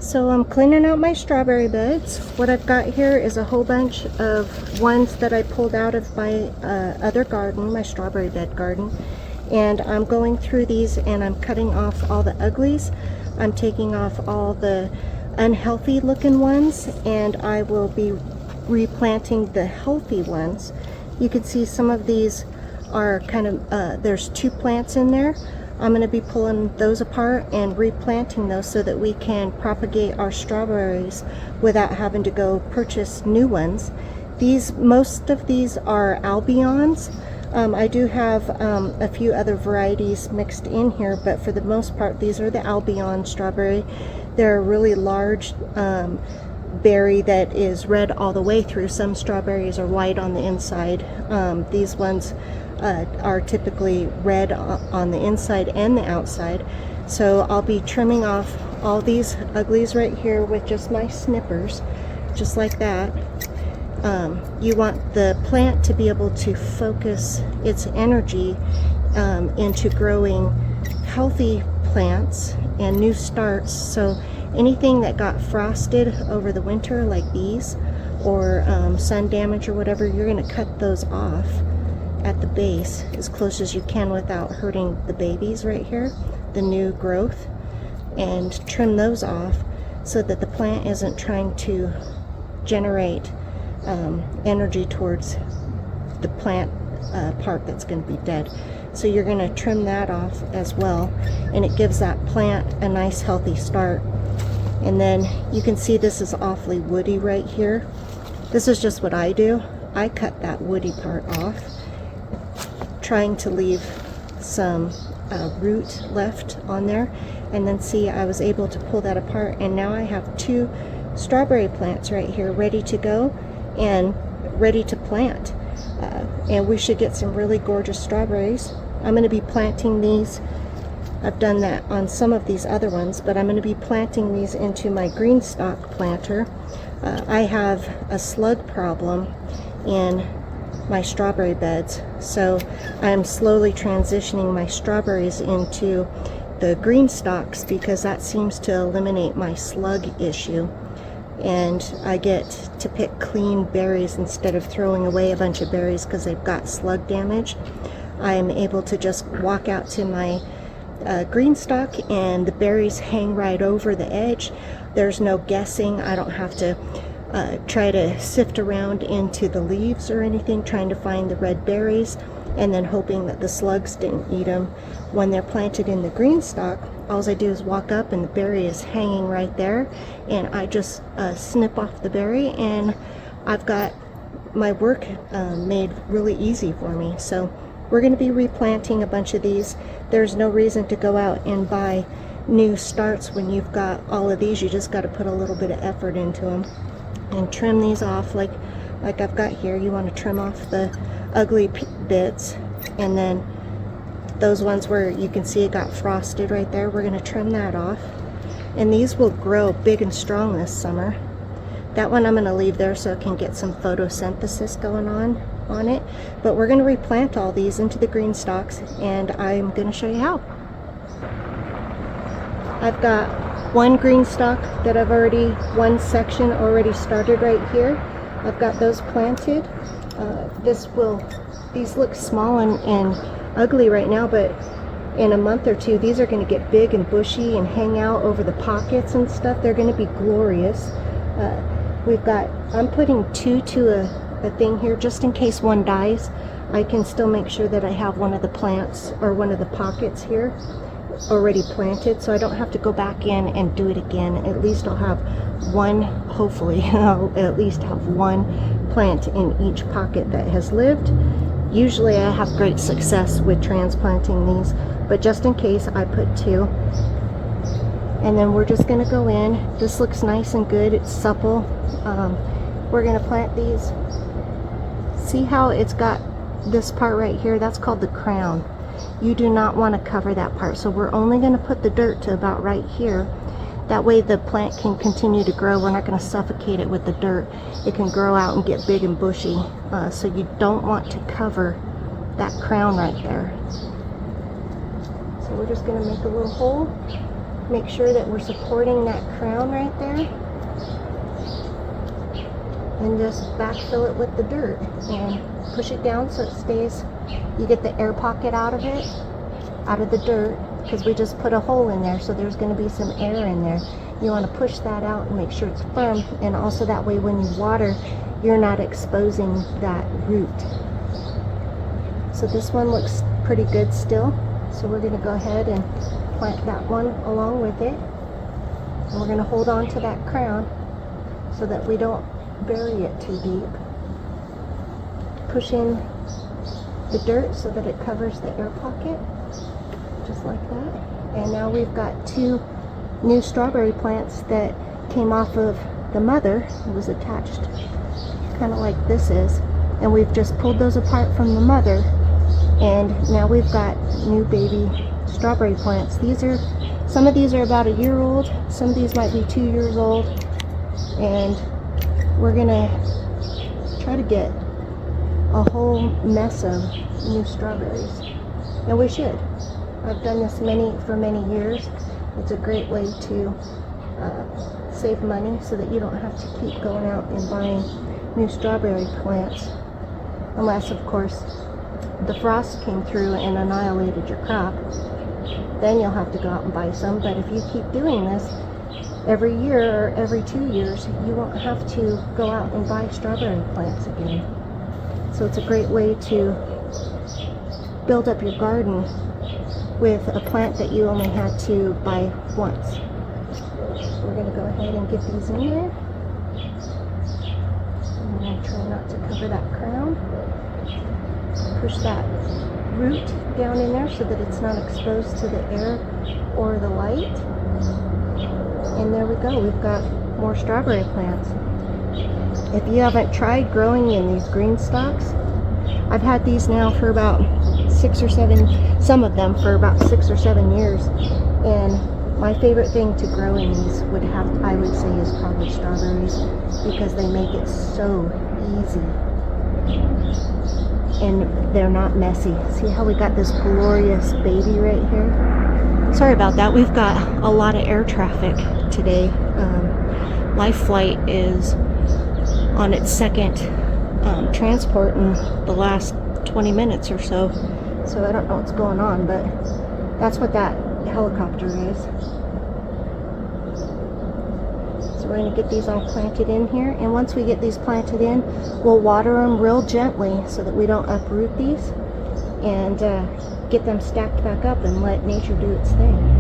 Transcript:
So I'm cleaning out my strawberry beds. What I've got here is a whole bunch of ones that I pulled out of my other garden, my strawberry bed garden. And I'm going through these and I'm cutting off all the uglies. I'm taking off all the unhealthy looking ones, and I will be replanting the healthy ones. You can see some of these are kind of, there's two plants in there. I'm going to be pulling those apart and replanting those so that we can propagate our strawberries without having to go purchase new ones. Most of these are Albions. I do have a few other varieties mixed in here, but for the most part these are the Albion strawberry. They're a really large berry that is red all the way through. Some strawberries are white on the inside. These ones are typically red on the inside and the outside. So I'll be trimming off all these uglies right here with just my snippers, just like that. You want the plant to be able to focus its energy into growing healthy plants and new starts. So anything that got frosted over the winter, like these, or sun damage or whatever, you're going to cut those off at the base as close as you can without hurting the babies right here, the new growth, and trim those off so that the plant isn't trying to generate energy towards the plant part that's going to be dead. So you're going to trim that off as well, and it gives that plant a nice healthy start. And then you can see this is awfully woody right here. This is just what I do. I cut that woody part off, trying to leave some root left on there. And then see, I was able to pull that apart, and now I have two strawberry plants right here ready to go and ready to plant. And we should get some really gorgeous strawberries. I'm going to be planting these. I've done that on some of these other ones, but I'm going to be planting these into my GreenStalk planter. I have a slug problem in my strawberry beds, so I'm slowly transitioning my strawberries into the GreenStalks because that seems to eliminate my slug issue, and I get to pick clean berries instead of throwing away a bunch of berries because they've got slug damage. I am able to just walk out to my GreenStalk and the berries hang right over the edge. There's no guessing. I don't have to try to sift around into the leaves or anything trying to find the red berries and then hoping that the slugs didn't eat them. When they're planted in the GreenStalk, all I do is walk up and the berry is hanging right there, and I just snip off the berry, and I've got my work made really easy for me. So we're going to be replanting a bunch of these. There's no reason to go out and buy new starts when you've got all of these. You just got to put a little bit of effort into them and trim these off like I've got here. You want to trim off the ugly bits, and then those ones where you can see it got frosted right there, we're going to trim that off. And these will grow big and strong this summer. That one I'm going to leave there so it can get some photosynthesis going on it. But we're going to replant all these into the GreenStalks, and I'm going to show you how. I've got one GreenStalk that one section already started right here. I've got those planted. These look small and ugly right now, but in a month or two these are going to get big and bushy and hang out over the pockets and stuff. They're going to be glorious. I'm putting two to a thing here just in case one dies. I can still make sure that I have one of the plants or one of the pockets here already planted, so I don't have to go back in and do it again. At least I'll have one, hopefully I'll at least have one plant in each pocket that has lived. Usually I have great success with transplanting these, but just in case I put two. And then we're just going to go in. This looks nice and good. It's supple. We're going to plant these. See how it's got this part right here? That's called the crown. You do not want to cover that part, so we're only going to put the dirt to about right here. That way the plant can continue to grow. We're not going to suffocate it with the dirt. It can grow out and get big and bushy. So you don't want to cover that crown right there. So we're just going to make a little hole make sure that we're supporting that crown right there, and just backfill it with the dirt and push it down so it stays, you get the air pocket out of it, out of the dirt, because we just put a hole in there, so there's going to be some air in there. You want to push that out and make sure it's firm, and also that way when you water, you're not exposing that root. So this one looks pretty good still, so we're going to go ahead and plant that one along with it, and we're going to hold on to that crown so that we don't bury it too deep. Push in the dirt so that it covers the air pocket, just like that. And now we've got 2 new strawberry plants that came off of the mother. It was attached kind of like this is, and we've just pulled those apart from the mother, and now we've got new baby strawberry plants. Some of these are about a year old, some of these might be 2 years old, and we're gonna try to get a whole mess of new strawberries, and we should. I've done this for many years. It's a great way to save money so that you don't have to keep going out and buying new strawberry plants, unless of course the frost came through and annihilated your crop. Then you'll have to go out and buy some. But if you keep doing this every year or every 2 years, you won't have to go out and buy strawberry plants again. So it's a great way to build up your garden with a plant that you only had to buy once. So we're going to go ahead and get these in there. I'm going to try not to cover that crown. Push that root down in there so that it's not exposed to the air or the light. And there we go, we've got more strawberry plants. If you haven't tried growing in these GreenStalks, I've had these now for about 6 or 7, some of them for about 6 or 7 years, and my favorite thing to grow in these I would say is probably strawberries, because they make it so easy and they're not messy. See how we got this glorious baby right here? Sorry about that, we've got a lot of air traffic today. Life Flight is on its second transport in the last 20 minutes or so. So I don't know what's going on, but that's what that helicopter is. So we're going to get these all planted in here, and once we get these planted in, we'll water them real gently so that we don't uproot these, and get them stacked back up and let nature do its thing.